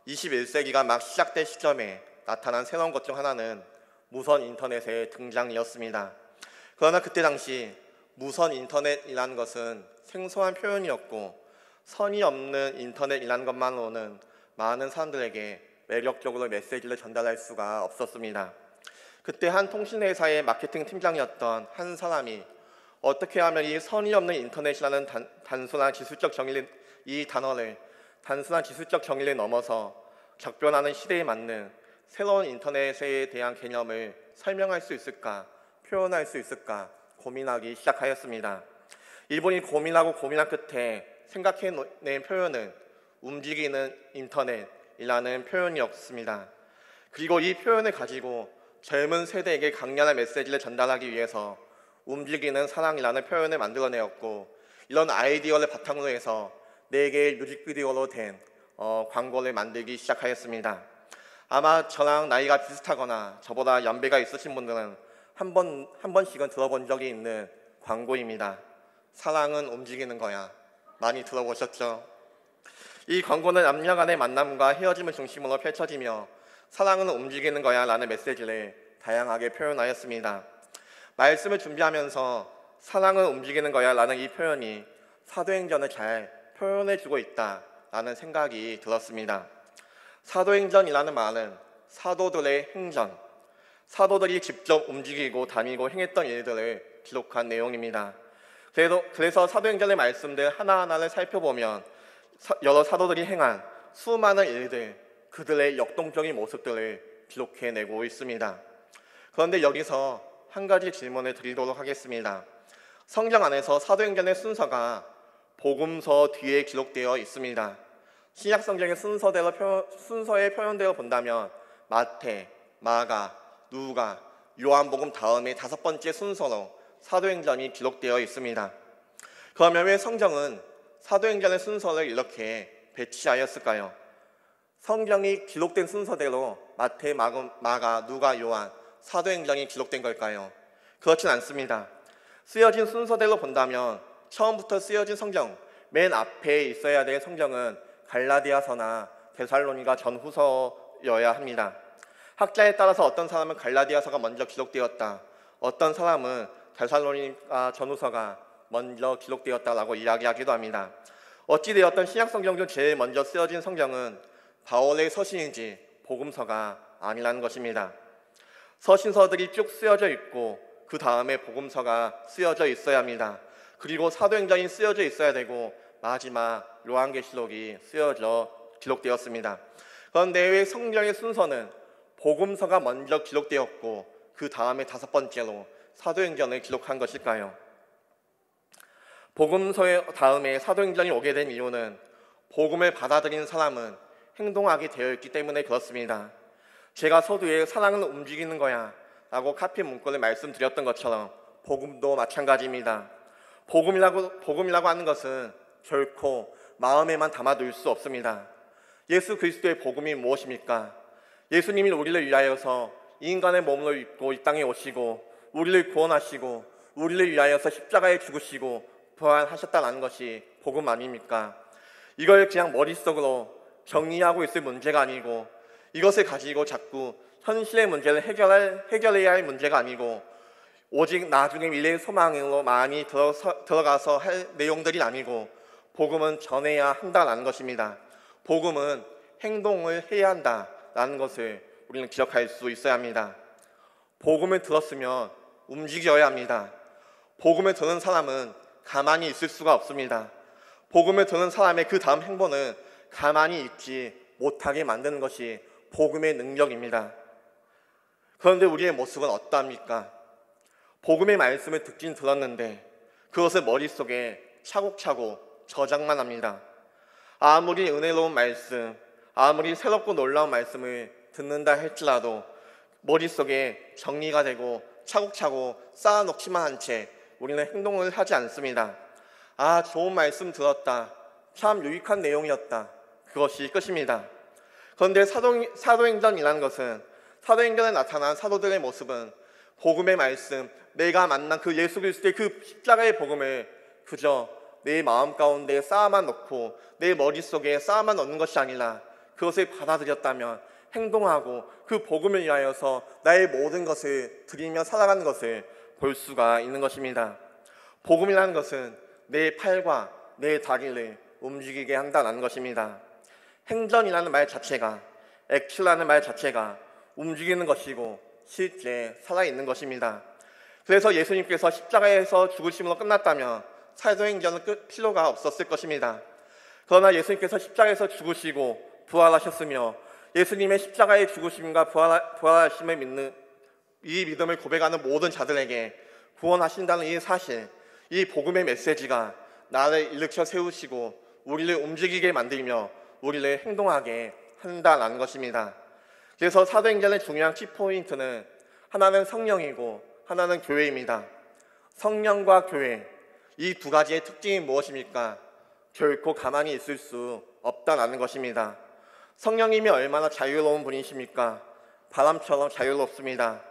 21세기가 막 시작된 시점에 나타난 새로운 것 중 하나는 무선 인터넷의 등장이었습니다. 그러나 그때 당시 무선 인터넷이라는 것은 생소한 표현이었고 선이 없는 인터넷이라는 것만으로는 많은 사람들에게 매력적으로 메시지를 전달할 수가 없었습니다. 그때 한 통신회사의 마케팅 팀장이었던 한 사람이 어떻게 하면 이 선이 없는 인터넷이라는 단순한 기술적 정의를, 이 단어를 단순한 기술적 정의를 넘어서 격변하는 시대에 맞는 새로운 인터넷에 대한 개념을 설명할 수 있을까, 표현할 수 있을까 고민하기 시작하였습니다. 이분이 고민하고 고민한 끝에 생각해낸 표현은 움직이는 인터넷이라는 표현이었습니다. 그리고 이 표현을 가지고 젊은 세대에게 강렬한 메시지를 전달하기 위해서 움직이는 사랑이라는 표현을 만들어내었고, 이런 아이디어를 바탕으로 해서 4개의 뮤직비디오로 된 광고를 만들기 시작하였습니다. 아마 저랑 나이가 비슷하거나 저보다 연배가 있으신 분들은 한 번씩은 들어본 적이 있는 광고입니다. 사랑은 움직이는 거야. 많이 들어보셨죠? 이 광고는 남녀 간의 만남과 헤어짐을 중심으로 펼쳐지며 사랑은 움직이는 거야 라는 메시지를 다양하게 표현하였습니다. 말씀을 준비하면서 사랑은 움직이는 거야 라는 이 표현이 사도행전을 잘 표현해주고 있다라는 생각이 들었습니다. 사도행전이라는 말은 사도들의 행전, 사도들이 직접 움직이고 다니고 행했던 일들을 기록한 내용입니다. 그래서 사도행전의 말씀들 하나하나를 살펴보면 여러 사도들이 행한 수많은 일들, 그들의 역동적인 모습들을 기록해내고 있습니다. 그런데 여기서 한 가지 질문을 드리도록 하겠습니다. 성경 안에서 사도행전의 순서가 복음서 뒤에 기록되어 있습니다. 신약 성경의 순서의 표현대로 본다면 마태, 마가, 누가, 요한복음 다음에 5번째 순서로 사도행전이 기록되어 있습니다. 그러면 왜 성경은 사도행전의 순서를 이렇게 배치하였을까요? 성경이 기록된 순서대로 마태, 마가, 누가, 요한, 사도행전이 기록된 걸까요? 그렇진 않습니다. 쓰여진 순서대로 본다면 처음부터 쓰여진 성경, 맨 앞에 있어야 될 성경은 갈라디아서나 데살로니가 전후서여야 합니다. 학자에 따라서 어떤 사람은 갈라디아서가 먼저 기록되었다, 어떤 사람은 데살로니가 전후서가 먼저 기록되었다라고 이야기하기도 합니다. 어찌되었던 신약성경 중 제일 먼저 쓰여진 성경은 바울의 서신인지 복음서가 아니라는 것입니다. 서신서들이 쭉 쓰여져 있고 그 다음에 복음서가 쓰여져 있어야 합니다. 그리고 사도행전이 쓰여져 있어야 되고 마지막 요한계시록이 쓰여져 기록되었습니다. 그런데 왜 성경의 순서는 복음서가 먼저 기록되었고 그 다음에 5번째로 사도행전을 기록한 것일까요? 복음서의 다음에 사도행전이 오게 된 이유는 복음을 받아들인 사람은 행동하게 되어 있기 때문에 그렇습니다. 제가 서두에 사랑은 움직이는 거야 라고 카피 문구를 말씀드렸던 것처럼 복음도 마찬가지입니다. 복음이라고 하는 것은 결코 마음에만 담아둘 수 없습니다. 예수 그리스도의 복음이 무엇입니까? 예수님이 우리를 위하여서 인간의 몸으로 입고 이 땅에 오시고 우리를 구원하시고 우리를 위하여서 십자가에 죽으시고 부활하셨다는 것이 복음 아닙니까? 이걸 그냥 머릿속으로 정리하고 있을 문제가 아니고 이것을 가지고 자꾸 현실의 문제를 해결해야 할 문제가 아니고 오직 나중에 미래의 소망으로 많이 들어가서 할 내용들이 아니고 복음은 전해야 한다는 것입니다. 복음은 행동을 해야 한다라는 것을 우리는 기억할 수 있어야 합니다. 복음을 들었으면 움직여야 합니다. 복음을 듣는 사람은 가만히 있을 수가 없습니다. 복음을 듣는 사람의 그 다음 행보는 가만히 있지 못하게 만드는 것이 복음의 능력입니다. 그런데 우리의 모습은 어떠합니까? 복음의 말씀을 듣긴 들었는데 그것을 머릿속에 차곡차곡 저장만 합니다. 아무리 은혜로운 말씀, 아무리 새롭고 놀라운 말씀을 듣는다 할지라도 머릿속에 정리가 되고 차곡차곡 쌓아놓기만 한 채 우리는 행동을 하지 않습니다. 아, 좋은 말씀 들었다, 참 유익한 내용이었다, 그것이 끝입니다. 그런데 사도행전이라는 것은, 사도행전에 나타난 사도들의 모습은 복음의 말씀, 내가 만난 그 예수 그리스도의 그 십자가의 복음을 그저 내 마음 가운데 쌓아만 놓고 내 머릿속에 쌓아만 놓는 것이 아니라 그것을 받아들였다면 행동하고 그 복음을 위하여서 나의 모든 것을 드리며 살아가는 것을 볼 수가 있는 것입니다. 복음이라는 것은 내 팔과 내 다리를 움직이게 한다는 것입니다. 행전이라는 말 자체가, 액츄라는 말 자체가 움직이는 것이고 실제 살아있는 것입니다. 그래서 예수님께서 십자가에서 죽으심으로 끝났다면 사도행전은 필요가 없었을 것입니다. 그러나 예수님께서 십자가에서 죽으시고 부활하셨으며 예수님의 십자가의 죽으심과 부활하심을 믿는 이 믿음을 고백하는 모든 자들에게 구원하신다는 이 사실, 이 복음의 메시지가 나를 일으켜 세우시고 우리를 움직이게 만들며 우리를 행동하게 한다는 것입니다. 그래서 사도행전의 중요한 키포인트는 하나는 성령이고 하나는 교회입니다. 성령과 교회, 이 두 가지의 특징이 무엇입니까? 결코 가만히 있을 수 없다는 것입니다. 성령님이 얼마나 자유로운 분이십니까? 바람처럼 자유롭습니다.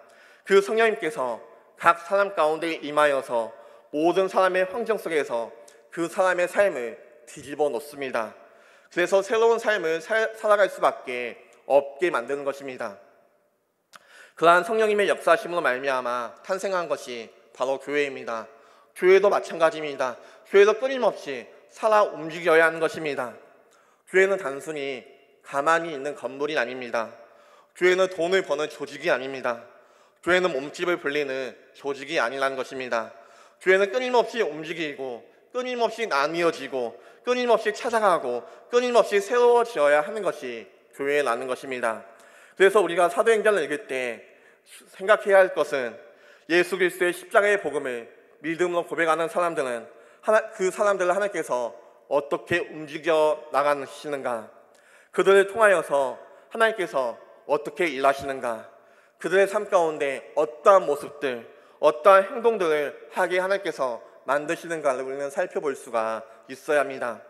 그 성령님께서 각 사람 가운데 임하여서 모든 사람의 환경 속에서 그 사람의 삶을 뒤집어 놓습니다. 그래서 새로운 삶을 살아갈 수밖에 없게 만드는 것입니다. 그러한 성령님의 역사심으로 말미암아 탄생한 것이 바로 교회입니다. 교회도 마찬가지입니다. 교회도 끊임없이 살아 움직여야 하는 것입니다. 교회는 단순히 가만히 있는 건물이 아닙니다. 교회는 돈을 버는 조직이 아닙니다. 교회는 몸집을 불리는 조직이 아니라는 것입니다. 교회는 끊임없이 움직이고 끊임없이 나뉘어지고 끊임없이 찾아가고 끊임없이 새로워져야 하는 것이 교회라는 것입니다. 그래서 우리가 사도행전을 읽을 때 생각해야 할 것은 예수 그리스도의 십자가의 복음을 믿음으로 고백하는 사람들은 그 사람들을 하나님께서 어떻게 움직여 나가시는가, 그들을 통하여서 하나님께서 어떻게 일하시는가, 그들의 삶 가운데 어떠한 모습들, 어떠한 행동들을 하게 하나님께서 만드시는가를 우리는 살펴볼 수가 있어야 합니다.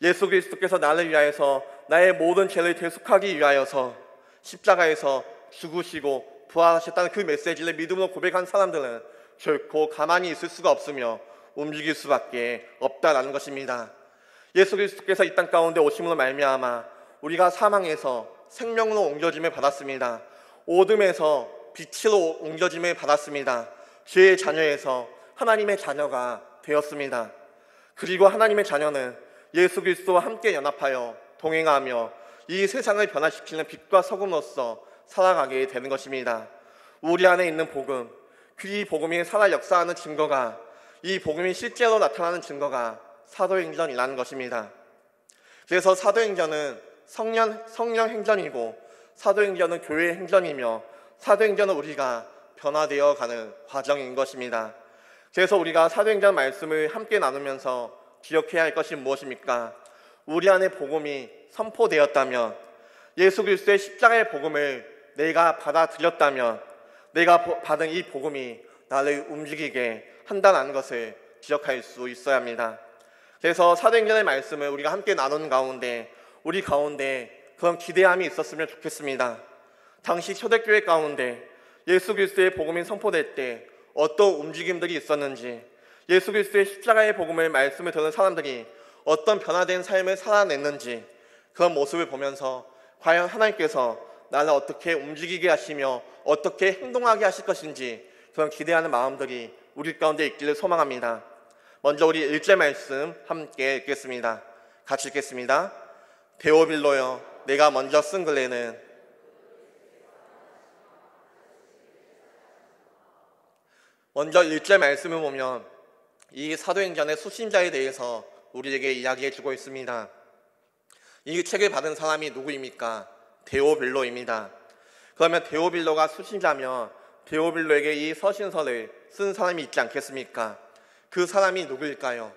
예수 그리스도께서 나를 위하여서 나의 모든 죄를 대속하기 위하여서 십자가에서 죽으시고 부활하셨다는 그 메시지를 믿음으로 고백한 사람들은 결코 가만히 있을 수가 없으며 움직일 수밖에 없다라는 것입니다. 예수 그리스도께서 이 땅 가운데 오심으로 말미암아 우리가 사망에서 생명으로 옮겨짐을 받았습니다. 어둠에서 빛으로 옮겨짐을 받았습니다. 죄의 자녀에서 하나님의 자녀가 되었습니다. 그리고 하나님의 자녀는 예수 그리스도와 함께 연합하여 동행하며 이 세상을 변화시키는 빛과 소금으로서 살아가게 되는 것입니다. 우리 안에 있는 복음, 이 복음이 살아 역사하는 증거가, 이 복음이 실제로 나타나는 증거가 사도행전이라는 것입니다. 그래서 사도행전은 성령 행전이고 사도행전은 교회 행전이며 사도행전은 우리가 변화되어 가는 과정인 것입니다. 그래서 우리가 사도행전 말씀을 함께 나누면서 기억해야 할 것이 무엇입니까? 우리 안에 복음이 선포되었다면, 예수 그리스도의 십자가의 복음을 내가 받아들였다면 내가 받은 이 복음이 나를 움직이게 한다는 것을 기억할 수 있어야 합니다. 그래서 사도행전의 말씀을 우리가 함께 나누는 가운데 우리 가운데 그런 기대함이 있었으면 좋겠습니다. 당시 초대교회 가운데 예수 그리스도의 복음이 선포될 때 어떤 움직임들이 있었는지, 예수 그리스도의 십자가의 복음을 말씀을 듣는 사람들이 어떤 변화된 삶을 살아냈는지, 그런 모습을 보면서 과연 하나님께서 나를 어떻게 움직이게 하시며 어떻게 행동하게 하실 것인지 그런 기대하는 마음들이 우리 가운데 있기를 소망합니다. 먼저 우리 1절 말씀 함께 읽겠습니다. 같이 읽겠습니다. 데오빌로여, 내가 먼저 쓴 글에는 먼저 1절 말씀을 보면 이 사도행전의 수신자에 대해서 우리에게 이야기해 주고 있습니다. 이 책을 받은 사람이 누구입니까? 데오빌로입니다. 그러면 데오빌로가 수신자면 데오빌로에게 이 서신서를 쓴 사람이 있지 않겠습니까? 그 사람이 누구일까요?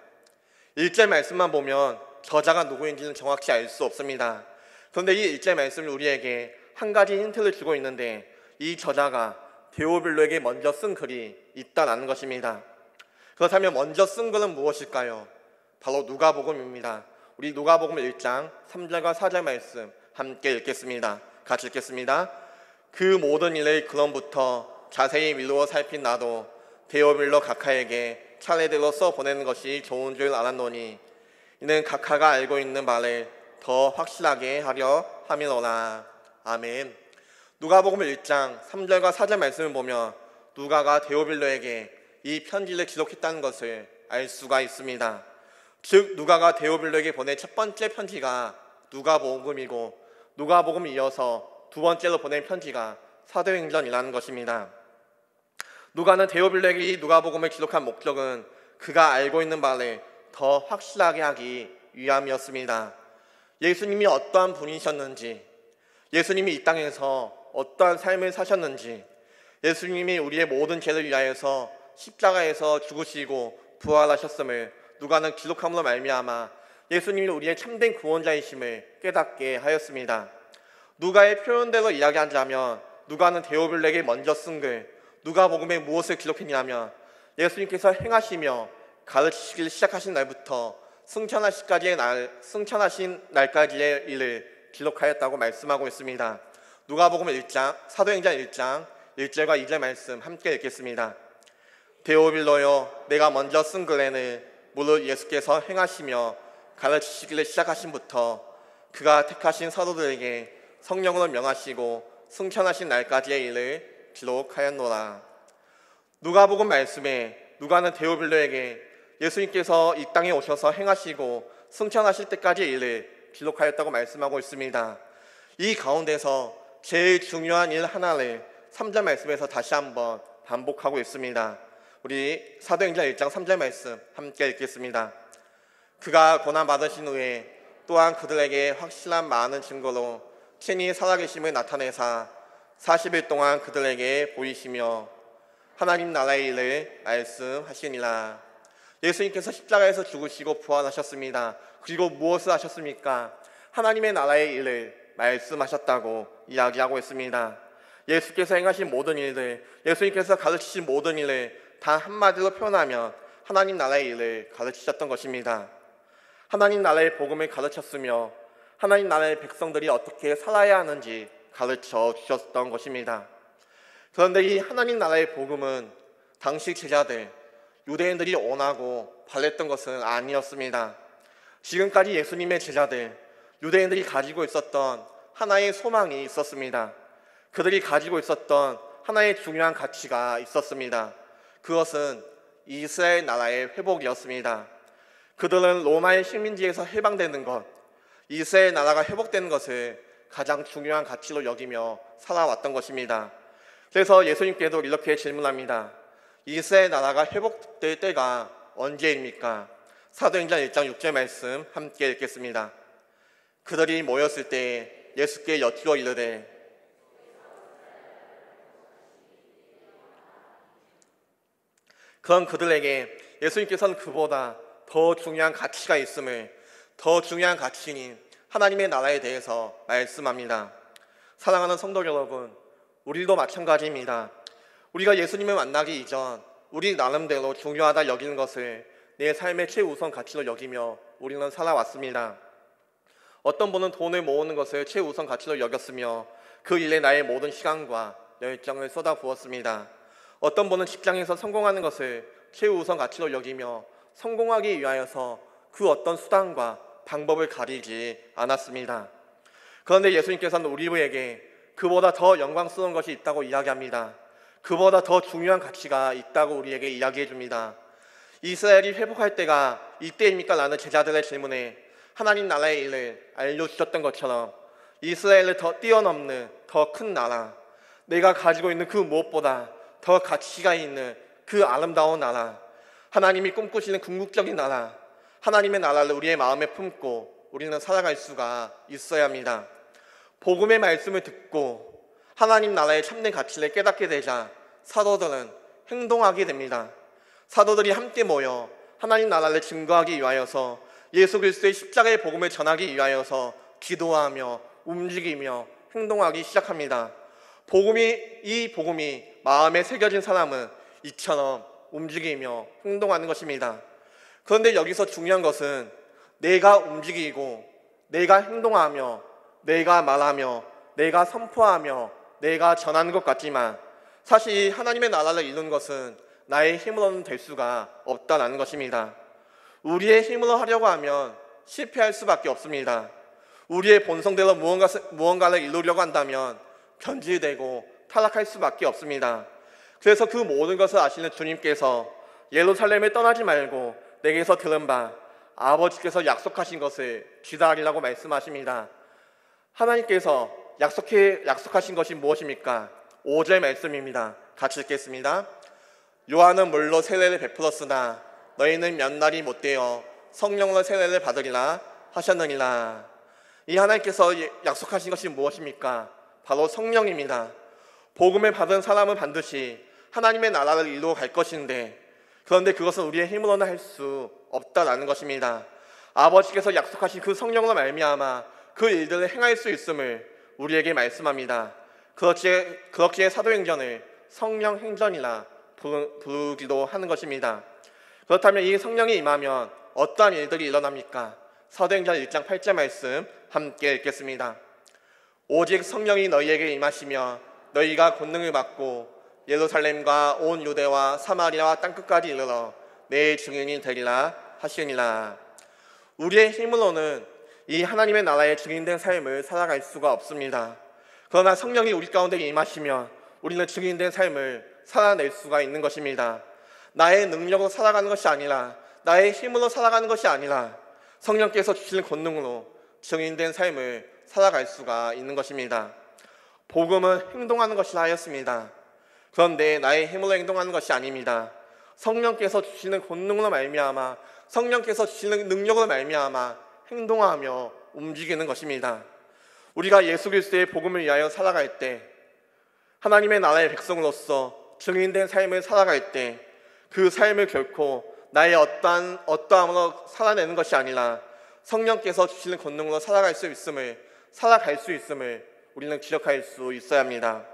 1절 말씀만 보면 저자가 누구인지는 정확히 알 수 없습니다. 그런데 이 1절 말씀이 우리에게 한 가지 힌트를 주고 있는데, 이 저자가 데오빌로에게 먼저 쓴 글이 있다는 것입니다. 그렇다면 먼저 쓴 글은 무엇일까요? 바로 누가복음입니다. 우리 누가복음 1장 3절과 4절 말씀 함께 읽겠습니다. 같이 읽겠습니다. 그 모든 일을 그럼부터 자세히 미루어 살핀 나도 데오빌로 각하에게 차례대로 써 보내는 것이 좋은 줄 알았노니, 이는 각하가 알고 있는 바를 더 확실하게 하려 함이로라. 아멘. 누가복음 1장 3절과 4절 말씀을 보면 누가가 데오빌로에게 이 편지를 기록했다는 것을 알 수가 있습니다. 즉 누가가 데오빌로에게 보낸 첫 번째 편지가 누가복음이고 누가복음 이어서 두 번째로 보낸 편지가 사도행전이라는 것입니다. 누가는 데오빌로에게 이 누가복음을 기록한 목적은 그가 알고 있는 바를 더 확실하게 하기 위함이었습니다. 예수님이 어떠한 분이셨는지, 예수님이 이 땅에서 어떠한 삶을 사셨는지, 예수님이 우리의 모든 죄를 위하여서 십자가에서 죽으시고 부활하셨음을 누가는 기록함으로 말미암아 예수님이 우리의 참된 구원자이심을 깨닫게 하였습니다. 누가의 표현대로 이야기하자면 누가는 데오빌로에게 먼저 쓴 글 누가복음에 무엇을 기록했냐면 예수님께서 행하시며 가르치시기 시작하신 날부터 승천하신 날까지의 일을 기록하였다고 말씀하고 있습니다. 누가복음 1장, 사도행전 1장 1절과 2절 말씀 함께 읽겠습니다. 데오빌로여, 내가 먼저 쓴 글에는 무릇 예수께서 행하시며 가르치시기를 시작하신부터 그가 택하신 사도들에게 성령으로 명하시고 승천하신 날까지의 일을 기록하였노라. 누가복음 말씀에 누가는 데오빌로에게 예수님께서 이 땅에 오셔서 행하시고 승천하실 때까지의 일을 기록하였다고 말씀하고 있습니다. 이 가운데서 제일 중요한 일 하나를 3절 말씀에서 다시 한번 반복하고 있습니다. 우리 사도행전 1장 3절 말씀 함께 읽겠습니다. 그가 고난받으신 후에 또한 그들에게 확실한 많은 증거로 친히 살아계심을 나타내사 40일 동안 그들에게 보이시며 하나님 나라의 일을 말씀하시니라. 예수님께서 십자가에서 죽으시고 부활하셨습니다. 그리고 무엇을 하셨습니까? 하나님의 나라의 일을 말씀하셨다고 이야기하고 있습니다. 예수께서 행하신 모든 일들, 예수님께서 가르치신 모든 일을 단 한마디로 표현하면 하나님 나라의 일을 가르치셨던 것입니다. 하나님 나라의 복음을 가르쳤으며 하나님 나라의 백성들이 어떻게 살아야 하는지 가르쳐 주셨던 것입니다. 그런데 이 하나님 나라의 복음은 당시 제자들, 유대인들이 원하고 바랬던 것은 아니었습니다. 지금까지 예수님의 제자들, 유대인들이 가지고 있었던 하나의 소망이 있었습니다. 그들이 가지고 있었던 하나의 중요한 가치가 있었습니다. 그것은 이스라엘 나라의 회복이었습니다. 그들은 로마의 식민지에서 해방되는 것, 이스라엘 나라가 회복되는 것을 가장 중요한 가치로 여기며 살아왔던 것입니다. 그래서 예수님께도 이렇게 질문합니다. 이스라엘 나라가 회복될 때가 언제입니까? 사도행전 1장 6절 말씀 함께 읽겠습니다. 그들이 모였을 때 예수께 여쭈어 이르되 그런 그들에게 예수님께서는 그보다 더 중요한 가치가 있음을, 더 중요한 가치인 하나님의 나라에 대해서 말씀합니다. 사랑하는 성도 여러분, 우리도 마찬가지입니다. 우리가 예수님을 만나기 이전 우리 나름대로 중요하다 여기는 것을 내 삶의 최우선 가치로 여기며 우리는 살아왔습니다. 어떤 분은 돈을 모으는 것을 최우선 가치로 여겼으며 그 일에 나의 모든 시간과 열정을 쏟아부었습니다. 어떤 분은 직장에서 성공하는 것을 최우선 가치로 여기며 성공하기 위하여서 그 어떤 수단과 방법을 가리지 않았습니다. 그런데 예수님께서는 우리에게 그보다 더 영광스러운 것이 있다고 이야기합니다. 그보다 더 중요한 가치가 있다고 우리에게 이야기해 줍니다. 이스라엘이 회복할 때가 이때입니까? 라는 제자들의 질문에 하나님 나라의 일을 알려주셨던 것처럼 이스라엘을 더 뛰어넘는 더 큰 나라, 내가 가지고 있는 그 무엇보다 더 가치가 있는 그 아름다운 나라, 하나님이 꿈꾸시는 궁극적인 나라, 하나님의 나라를 우리의 마음에 품고 우리는 살아갈 수가 있어야 합니다. 복음의 말씀을 듣고 하나님 나라의 참된 가치를 깨닫게 되자 사도들은 행동하게 됩니다. 사도들이 함께 모여 하나님 나라를 증거하기 위하여서 예수 그리스도의 십자가의 복음을 전하기 위하여서 기도하며 움직이며 행동하기 시작합니다. 이 복음이 마음에 새겨진 사람은 이처럼 움직이며 행동하는 것입니다. 그런데 여기서 중요한 것은 내가 움직이고 내가 행동하며 내가 말하며 내가 선포하며 내가 전하는 것 같지만 사실 하나님의 나라를 이루는 것은 나의 힘으로는 될 수가 없다는 것입니다. 우리의 힘으로 하려고 하면 실패할 수밖에 없습니다. 우리의 본성대로 무언가를 이루려고 한다면 변질되고 타락할 수밖에 없습니다. 그래서 그 모든 것을 아시는 주님께서 예루살렘에 떠나지 말고 내게서 들은 바 아버지께서 약속하신 것을 기다리라고 말씀하십니다. 하나님께서 약속하신 것이 무엇입니까? 5절 말씀입니다. 같이 읽겠습니다. 요한은 물로 세례를 베풀었으나 너희는 몇 날이 못되어 성령으로 세례를 받으리라 하셨느니라. 이 하나님께서 약속하신 것이 무엇입니까? 바로 성령입니다. 복음을 받은 사람은 반드시 하나님의 나라를 이루어 갈 것인데, 그런데 그것은 우리의 힘으로는 할 수 없다라는 것입니다. 아버지께서 약속하신 그 성령으로 말미암아 그 일들을 행할 수 있음을 우리에게 말씀합니다. 그렇기에 사도행전을 성령 행전이라 부르기도 하는 것입니다. 그렇다면 이 성령이 임하면 어떠한 일들이 일어납니까? 사도행전 1장 8절 말씀 함께 읽겠습니다. 오직 성령이 너희에게 임하시며 너희가 권능을 받고 예루살렘과 온 유대와 사마리아와 땅끝까지 이르러 내 증인이 되리라 하시니라. 우리의 힘으로는 이 하나님의 나라의 증인된 삶을 살아갈 수가 없습니다. 그러나 성령이 우리 가운데 임하시면 우리는 증인된 삶을 살아낼 수가 있는 것입니다. 나의 능력으로 살아가는 것이 아니라, 나의 힘으로 살아가는 것이 아니라 성령께서 주시는 권능으로 증인된 삶을 살아갈 수가 있는 것입니다. 복음은 행동하는 것이라 하였습니다. 그런데 나의 힘으로 행동하는 것이 아닙니다. 성령께서 주시는 권능으로 말미암아, 성령께서 주시는 능력으로 말미암아 행동하며 움직이는 것입니다. 우리가 예수 그리스도의 복음을 위하여 살아갈 때, 하나님의 나라의 백성으로서 증인된 삶을 살아갈 때, 그 삶을 결코 나의 어떠함으로 살아내는 것이 아니라 성령께서 주시는 권능으로 살아갈 수 있음을 우리는 기억할 수 있어야 합니다.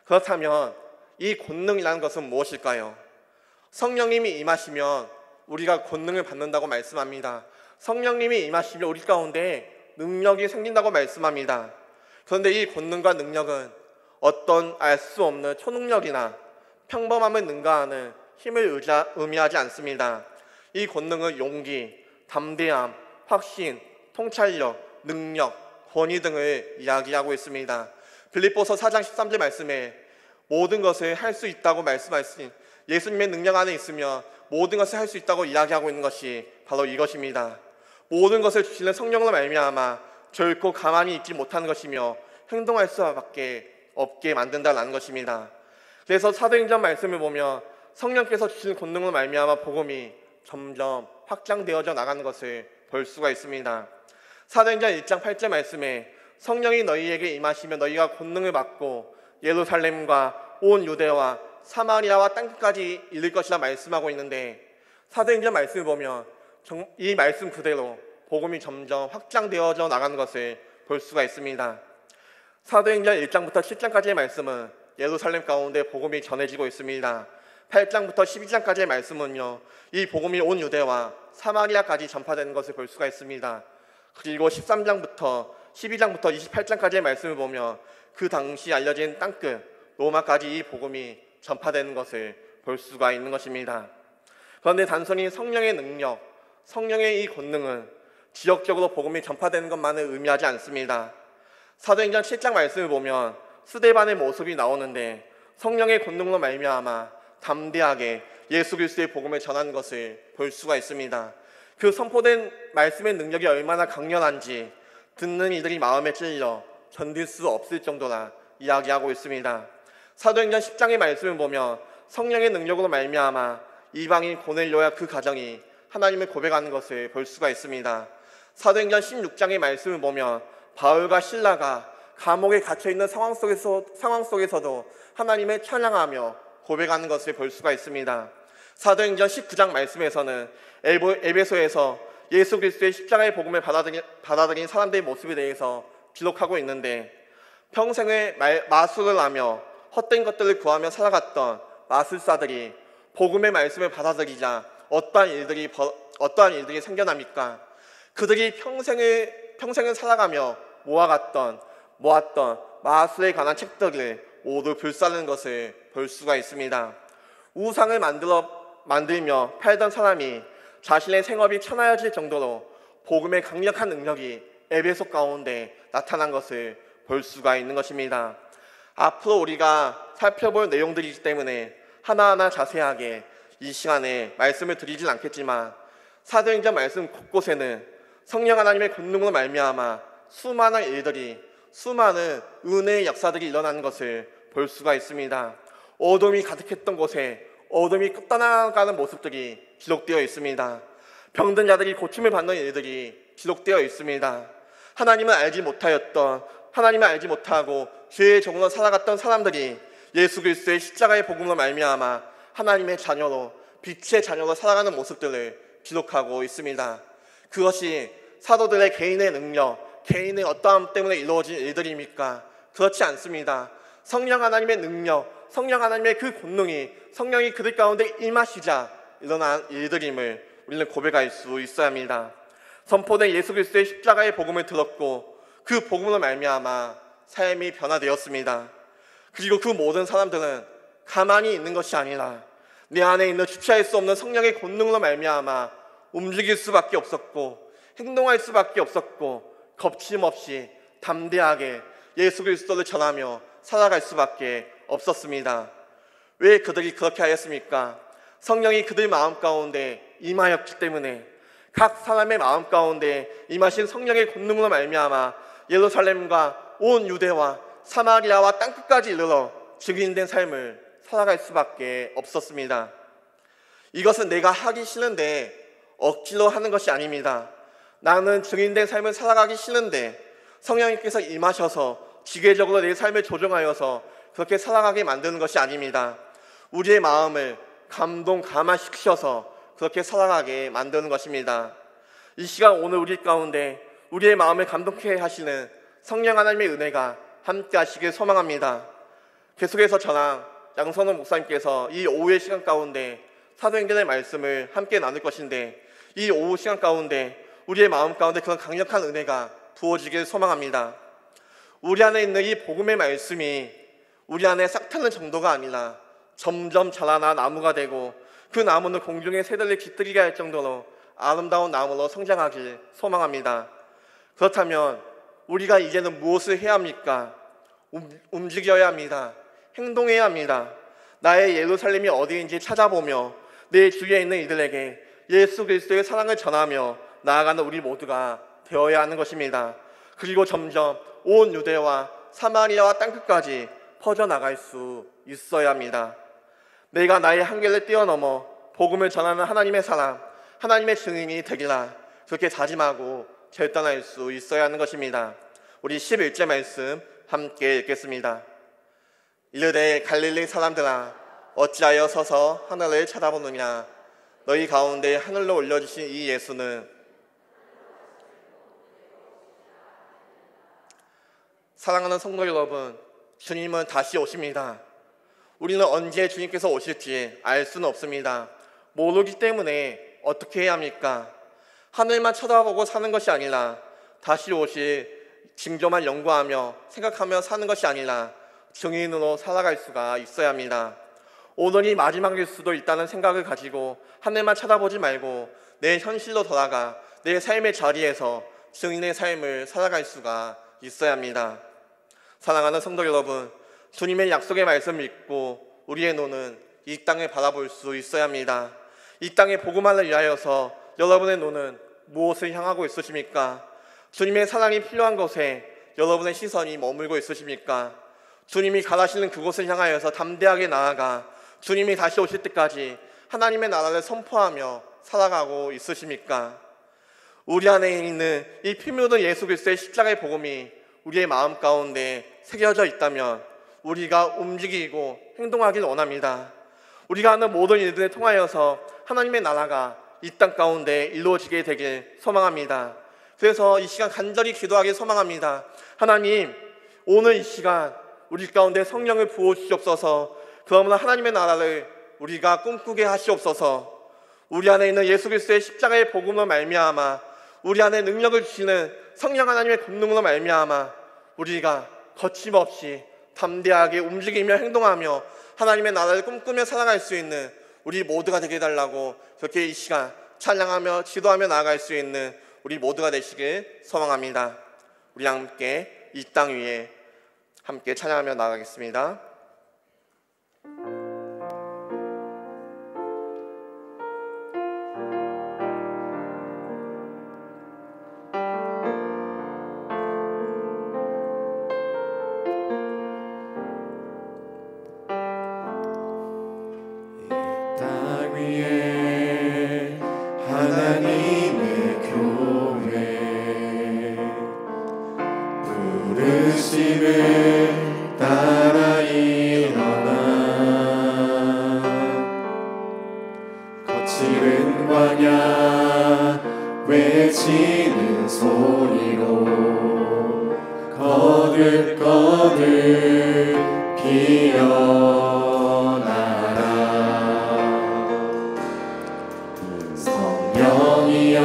그렇다면 이 권능이라는 것은 무엇일까요? 성령님이 임하시면 우리가 권능을 받는다고 말씀합니다. 성령님이 임하시면 우리 가운데 능력이 생긴다고 말씀합니다. 그런데 이 권능과 능력은 어떤 알 수 없는 초능력이나 평범함을 능가하는 힘을 의미하지 않습니다. 이 권능은 용기, 담대함, 확신, 통찰력, 능력, 권위 등을 이야기하고 있습니다. 빌립보서 4장 13절 말씀에 모든 것을 할 수 있다고 말씀하신 예수님의 능력 안에 있으며 모든 것을 할 수 있다고 이야기하고 있는 것이 바로 이것입니다. 모든 것을 주시는 성령으로 말미암아 결코 가만히 있지 못하는 것이며 행동할 수밖에 없게 만든다는 것입니다. 그래서 사도행전 말씀을 보면 성령께서 주시는 권능으로 말미암아 복음이 점점 확장되어져 나가는 것을 볼 수가 있습니다. 사도행전 1장 8절 말씀에 성령이 너희에게 임하시면 너희가 권능을 받고 예루살렘과 온 유대와 사마리아와 땅끝까지 이를 것이라 말씀하고 있는데, 사도행전 말씀을 보면 이 말씀 그대로 복음이 점점 확장되어져 나가는 것을 볼 수가 있습니다. 사도행전 1장부터 7장까지의 말씀은 예루살렘 가운데 복음이 전해지고 있습니다. 8장부터 12장까지의 말씀은요, 이 복음이 온 유대와 사마리아까지 전파되는 것을 볼 수가 있습니다. 그리고 13장부터 12장부터 28장까지의 말씀을 보면 그 당시 알려진 땅끝 로마까지 이 복음이 전파되는 것을 볼 수가 있는 것입니다. 그런데 단순히 성령의 능력, 성령의 이 권능은 지역적으로 복음이 전파되는 것만을 의미하지 않습니다. 사도행전 7장 말씀을 보면 스데반의 모습이 나오는데 성령의 권능으로 말미암아 담대하게 예수 그리스도의 복음을 전하는 것을 볼 수가 있습니다. 그 선포된 말씀의 능력이 얼마나 강렬한지 듣는 이들이 마음에 찔려 견딜 수 없을 정도라 이야기하고 있습니다. 사도행전 10장의 말씀을 보면 성령의 능력으로 말미암아 이방인 고넬료와 그 가정이 하나님을 고백하는 것을 볼 수가 있습니다. 사도행전 16장의 말씀을 보면 바울과 실라가 감옥에 갇혀있는 상황 속에서도 하나님을 찬양하며 고백하는 것을 볼 수가 있습니다. 사도행전 19장 말씀에서는 에베소에서 예수 그리스도의 십자가의 복음을 받아들인 사람들의 모습에 대해서 기록하고 있는데, 평생을 마술을 하며 헛된 것들을 구하며 살아갔던 마술사들이 복음의 말씀을 받아들이자 어떠한 일들이 생겨납니까? 그들이 평생을 살아가며 모았던 마술에 관한 책들을 모두 불사르는 것을 볼 수가 있습니다. 우상을 만들며 팔던 사람이 자신의 생업이 천하여질 정도로 복음의 강력한 능력이 에베소 가운데 나타난 것을 볼 수가 있는 것입니다. 앞으로 우리가 살펴볼 내용들이기 때문에 하나하나 자세하게 이 시간에 말씀을 드리진 않겠지만 사도행전 말씀 곳곳에는 성령 하나님의 권능으로 말미암아 수많은 일들이, 수많은 은혜의 역사들이 일어나는 것을 볼 수가 있습니다. 어둠이 가득했던 곳에 어둠이 떠나가는 모습들이 기록되어 있습니다. 병든 자들이 고침을 받는 일들이 기록되어 있습니다. 하나님을 알지 못하고 죄의 종으로 살아갔던 사람들이 예수 그리스도의 십자가의 복음으로 말미암아 하나님의 자녀로, 빛의 자녀로 살아가는 모습들을 기록하고 있습니다. 그것이 사도들의 개인의 능력, 개인의 어떠함 때문에 이루어진 일들입니까? 그렇지 않습니다. 성령 하나님의 능력, 성령 하나님의 그 권능이, 성령이 그들 가운데 임하시자 일어난 일들임을 우리는 고백할 수 있어야 합니다. 선포된 예수 그리스도의 십자가의 복음을 들었고 그 복음으로 말미암아 삶이 변화되었습니다. 그리고 그 모든 사람들은 가만히 있는 것이 아니라 내 안에 있는 주체할 수 없는 성령의 권능으로 말미암아 움직일 수밖에 없었고 행동할 수밖에 없었고 겁심없이 담대하게 예수 그리스도를 전하며 살아갈 수밖에 없었습니다. 왜 그들이 그렇게 하였습니까? 성령이 그들 마음 가운데 임하였기 때문에, 각 사람의 마음 가운데 임하신 성령의 권능으로 말미암아 예루살렘과 온 유대와 사마리아와 땅끝까지 이르러 증인된 삶을 살아갈 수밖에 없었습니다. 이것은 내가 하기 싫은데 억지로 하는 것이 아닙니다. 나는 증인된 삶을 살아가기 싫은데 성령님께서 임하셔서 기계적으로 내 삶을 조정하여서 그렇게 살아가게 만드는 것이 아닙니다. 우리의 마음을 감동감화시키셔서 그렇게 살아가게 만드는 것입니다. 이 시간 오늘 우리 가운데 우리의 마음을 감동케 하시는 성령 하나님의 은혜가 함께 하시길 소망합니다. 계속해서 저랑 양선호 목사님께서 이 오후의 시간 가운데 사도행전의 말씀을 함께 나눌 것인데, 이 오후 시간 가운데 우리의 마음 가운데 그런 강력한 은혜가 부어지길 소망합니다. 우리 안에 있는 이 복음의 말씀이 우리 안에 싹 트는 정도가 아니라 점점 자라나 나무가 되고 그 나무는 공중의 새들을 깃들이게 할 정도로 아름다운 나무로 성장하길 소망합니다. 그렇다면 우리가 이제는 무엇을 해야 합니까? 움직여야 합니다. 행동해야 합니다. 나의 예루살렘이 어디인지 찾아보며 내 주위에 있는 이들에게 예수 그리스도의 사랑을 전하며 나아가는 우리 모두가 되어야 하는 것입니다. 그리고 점점 온 유대와 사마리아와 땅끝까지 퍼져나갈 수 있어야 합니다. 내가 나의 한계를 뛰어넘어 복음을 전하는 하나님의 사람, 하나님의 증인이 되리라, 그렇게 다짐하고 결단할 수 있어야 하는 것입니다. 우리 11절 말씀 함께 읽겠습니다. 이르되 갈릴리 사람들아, 어찌하여 서서 하늘을 쳐다보느냐? 너희 가운데 하늘로 올려주신 이 예수는, 사랑하는 성도 여러분, 주님은 다시 오십니다. 우리는 언제 주님께서 오실지 알 수는 없습니다. 모르기 때문에 어떻게 해야 합니까? 하늘만 쳐다보고 사는 것이 아니라 다시 오실 징조만 연구하며 생각하며 사는 것이 아니라 증인으로 살아갈 수가 있어야 합니다. 오늘이 마지막일 수도 있다는 생각을 가지고 하늘만 쳐다보지 말고 내 현실로 돌아가 내 삶의 자리에서 증인의 삶을 살아갈 수가 있어야 합니다. 사랑하는 성도 여러분, 주님의 약속의 말씀을 믿고 우리의 눈은 이 땅을 바라볼 수 있어야 합니다. 이 땅의 복음만을 위하여서 여러분의 눈은 무엇을 향하고 있으십니까? 주님의 사랑이 필요한 곳에 여러분의 시선이 머물고 있으십니까? 주님이 가라시는 그곳을 향하여서 담대하게 나아가 주님이 다시 오실 때까지 하나님의 나라를 선포하며 살아가고 있으십니까? 우리 안에 있는 이 피 묻은 예수 그리스도의 십자가의 복음이 우리의 마음 가운데 새겨져 있다면 우리가 움직이고 행동하길 원합니다. 우리가 하는 모든 일들에 통하여서 하나님의 나라가 이 땅 가운데 이루어지게 되길 소망합니다. 그래서 이 시간 간절히 기도하길 소망합니다. 하나님, 오늘 이 시간 우리 가운데 성령을 부어주시옵소서. 그러므로 하나님의 나라를 우리가 꿈꾸게 하시옵소서. 우리 안에 있는 예수 그리스도의 십자가의 복음으로 말미암아 우리 안에 능력을 주시는 성령 하나님의 권능으로 말미암아 우리가 거침없이 담대하게 움직이며 행동하며 하나님의 나라를 꿈꾸며 살아갈 수 있는 우리 모두가 되게 해달라고, 그렇게 이 시간 찬양하며 기도하며 나아갈 수 있는 우리 모두가 되시길 소망합니다. 우리 함께 이 땅 위에 함께 찬양하며 나아가겠습니다. 하나님의 교회 부르심을 따라 일어나 거칠은 광야 외치는 소리로 거듭거듭 피어나라. 성령이여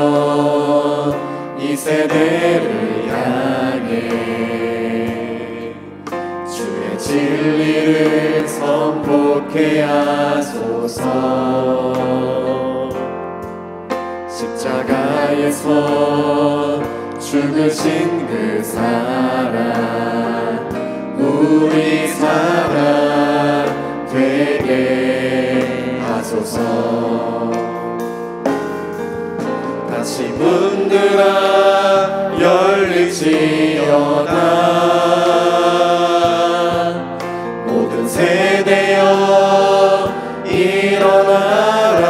이 세대를 향해 주의 진리를 선포케 하소서. 십자가에서 죽으신 그 사랑 우리 사랑 되게 하소서. 다시 문들아 열릴지어다. 모든 세대여 일어나라.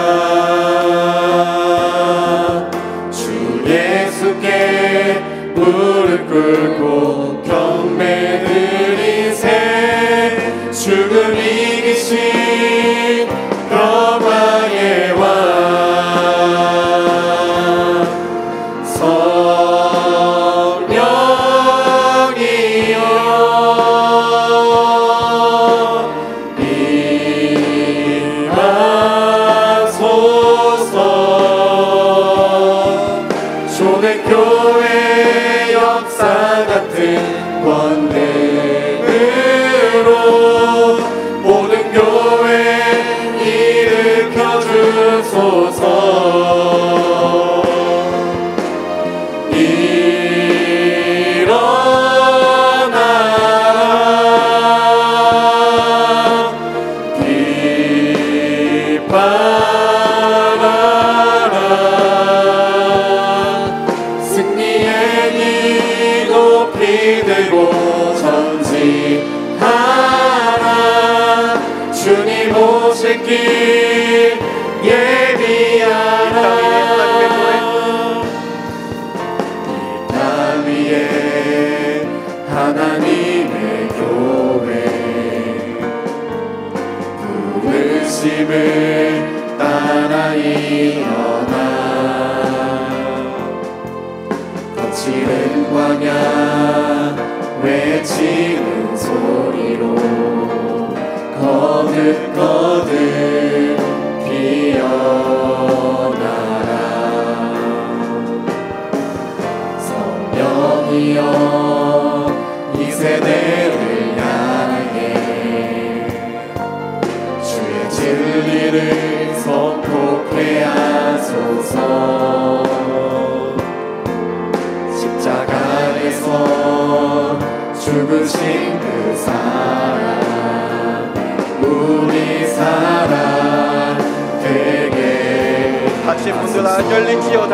주 예수께 무릎 꿇고 경배 드리세. 죽음 이기신 평화의 왕 초대교회 역사 같은 권능으로 모든 교회 일으켜 주소서. 일어나라. 빛발하라. 승리의 이 높이 들고 전진하라. 주님 오실 길 예비하라. 이 땅 위에 하나님의 교회 부르심을 따라 일어나 거칠은 광야 외치는 소리로 거듭거듭 피어나라. 성령이여 이 세대를 향해 주의 진리를 선포케 하소서. 십자가에서 죽으신 그 사랑 우리 사랑 되게 갇힌 문들아 열릴지어다.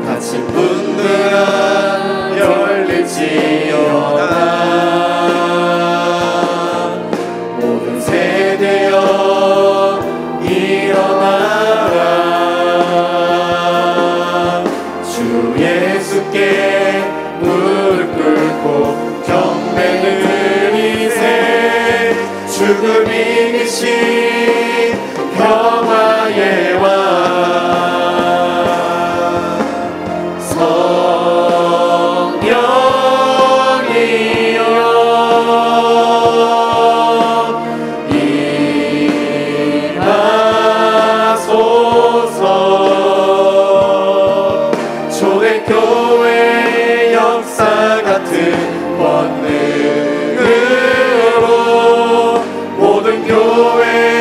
갇힌 문들아 열릴지어다. 모든 세대여 일어나라. 주 예수께 무릎 꿇고 경배 드리세. 죽음 이기신 평화의 왕 교회 역사 같은 권능으로 모든 교회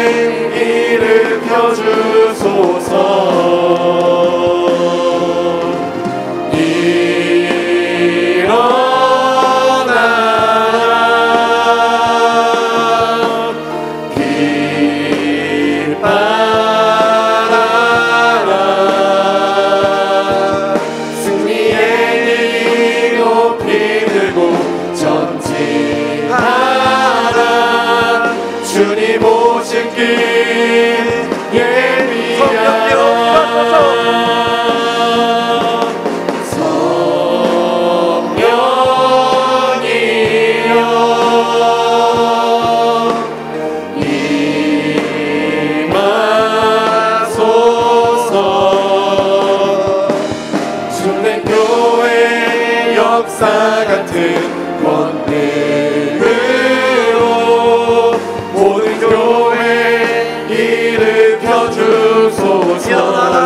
같은 권능으로 모든 교회 일으켜 주소서.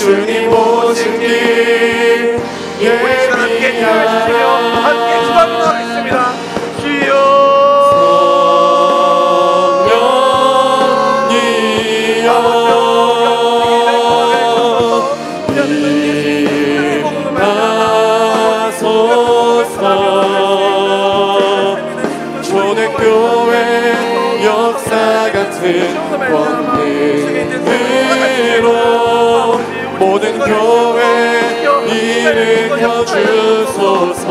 주님 오신 길 예비하라. 함께 기도하겠습니다. 주여 임하소서. 초대교회 역사 같은 권능으로 모든 교회 일으켜 주소서.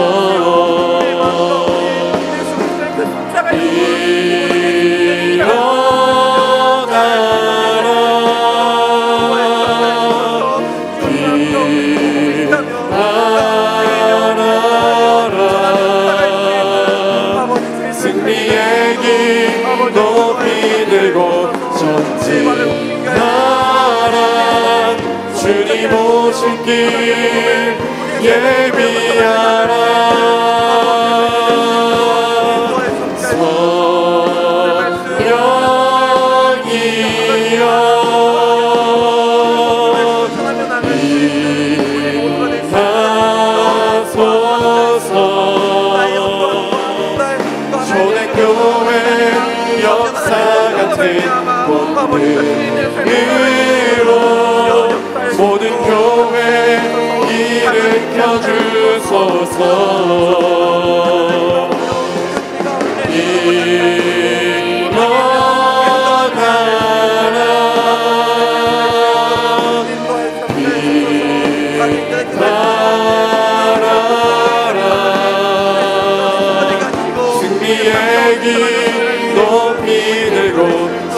승리의 길 높이 들고 전진하라. 주님 오신 길 예비하라. 성령이여 임하소서. 초대교회 역사 같은 권능으로 모든 교회 일으켜 주소서. 승리의 길 높이 들고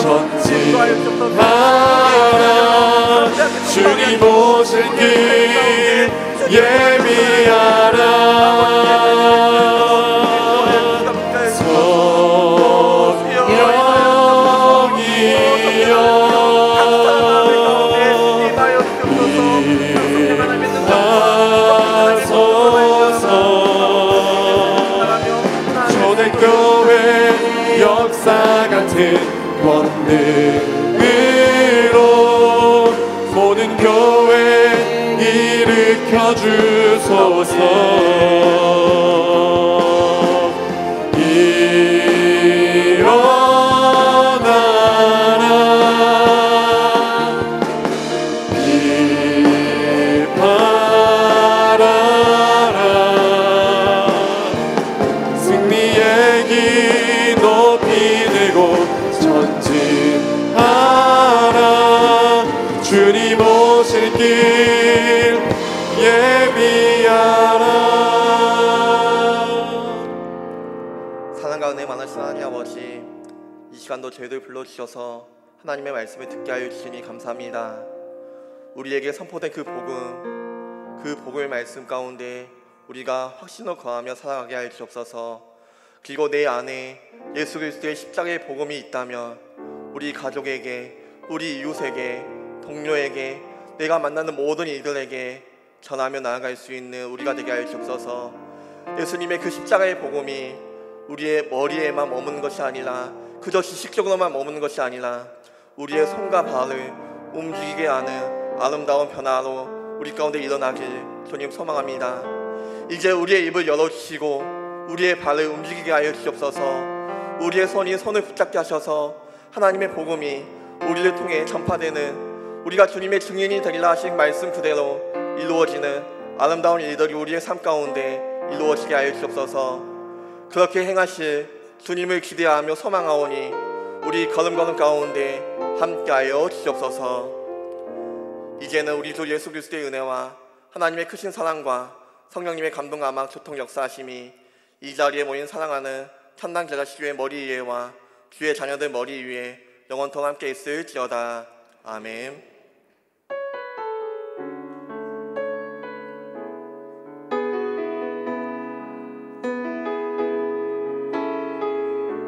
전진하라. 주님 오실 길 예비하라. 성령이여 임하소서. 초대교회 역사 같은 권능으로 모든 교회 일으켜 주소서. 일어나라. 일어나라. 승리의 길 높이 들고 전진하라. 주님 오실 길 예비하라. 사랑과 은혜 많으신 하나님 아버지, 이 시간도 저희들 불러주셔서 하나님의 말씀을 듣게 하여 주시니 감사합니다. 우리에게 선포된 그 복음의 말씀 가운데 우리가 확신을 거하며 살아가게 하여 주옵소서. 그리고 내 안에 예수 그리스도의 십자가의 복음이 있다면 우리 가족에게, 우리 이웃에게, 동료에게, 내가 만나는 모든 이들에게 전하며 나아갈 수 있는 우리가 되게 하여 주옵소서. 예수님의 그 십자가의 복음이 우리의 머리에만 머무는 것이 아니라, 그저 지식적으로만 머무는 것이 아니라 우리의 손과 발을 움직이게 하는 아름다운 변화로 우리 가운데 일어나길 주님 소망합니다. 이제 우리의 입을 열어주시고 우리의 발을 움직이게 하여 주옵소서. 우리의 손이 손을 붙잡게 하셔서 하나님의 복음이 우리를 통해 전파되는, 우리가 주님의 증인이 되리라 하신 말씀 그대로 이루어지는 아름다운 일들이 우리의 삶 가운데 이루어지게 하여 주옵소서. 그렇게 행하실 주님을 기대하며 소망하오니 우리 걸음걸음 가운데 함께하여 주옵소서. 이제는 우리 주 예수 그리스도의 은혜와 하나님의 크신 사랑과 성령님의 감동 감화 교통 역사하심이 이 자리에 모인 사랑하는 천당 제자 시교의 머리 위에와 주의 자녀들 머리 위에 영원토록 함께 있을지어다. 아멘.